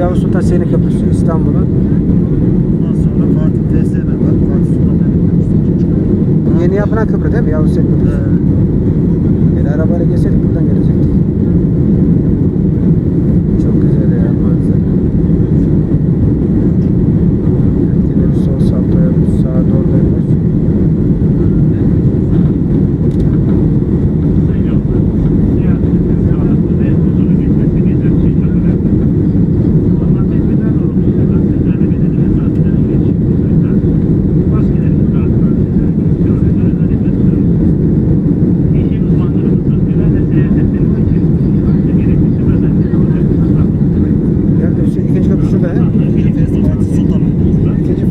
Yavuz Sultan Selim Köprüsü İstanbul'un. Ondan sonra Fatih TSM var. Fatih Sultan Mehmet Köprüsü. Yeni yapılan köprü değil mi? Yavuz Selim Köprüsü. Yani arabayla geçseydik buradan gelecektik. Çok güzel ya manzara. Yine bir sol saltoya sağa doğru dönüyoruz.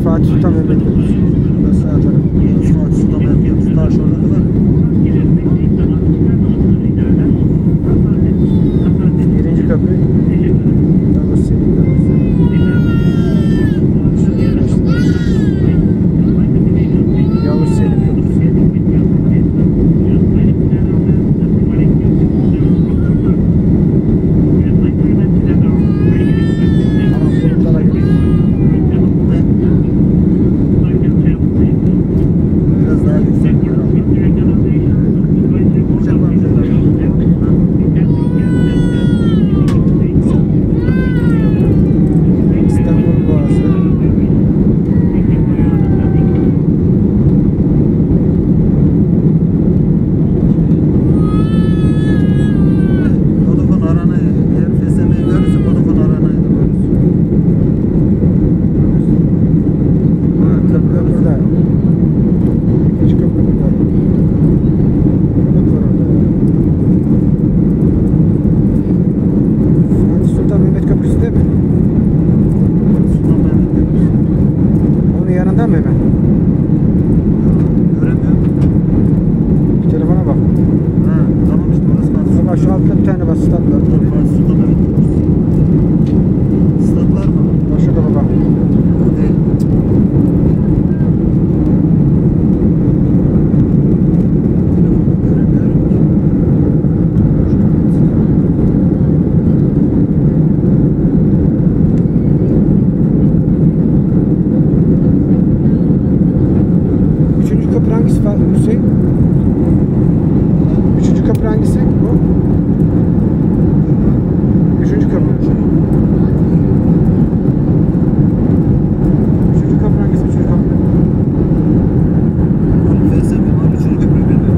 Fatih Sultan Mehmet Köprüsü. Burası sağ taraf. Fatih Sultan Mehmet Köprüsü. Daha şurada da var. Birinci köprü. Yavuz Selim Köprüsü. Yavuz Selim Köprüsü. Yanında mı hemen? Göremiyorum. Bir telefona bak. Ha, tamam işte burası Fatih Sultan. Bak şu altta bir tane bas stat var. Fatih Sultan Mehmet Köprüsü. Stat var mı? Bak şurada bak. Değil. Göremiyorum ki. Üçüncü köprü hangisi Hüseyin? Üçüncü köprü hangisi? Bu? Üçüncü köprü. Üçüncü köprü hangisi? Üçüncü köprü. FSM var. Üçüncü köprü bilmiyorum.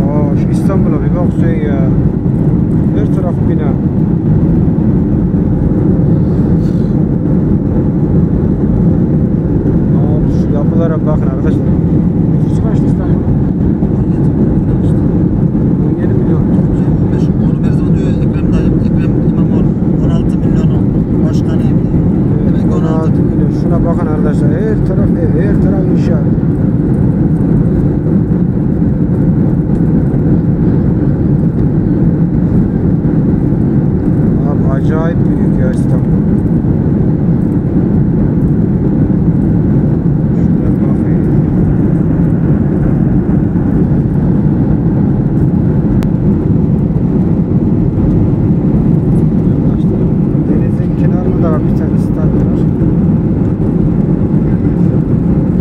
Aa, şu İstanbul'a bir bak Hüseyin ya. Her tarafı bina. Yapılara bakın arkadaşlar. Nüfusu kaçtı İstanbul'un? 17 milyon. 15. Onu bir zaman diyor Ekrem İmamoğlu 16 milyonu başkanıyım diye. Evet, 16 milyon. Şuna bakın arkadaşlar. Her taraf ev, her taraf inşaat. Abi acayip büyük ya İstanbul. Bir tane stat var.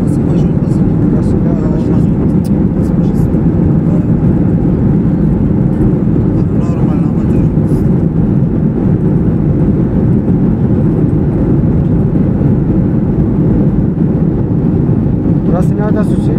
Kasımpaşa olmasın? Burası ne arkadaşlar? Kasımpaşa stat. Normal amatör. Burası nerede Susi?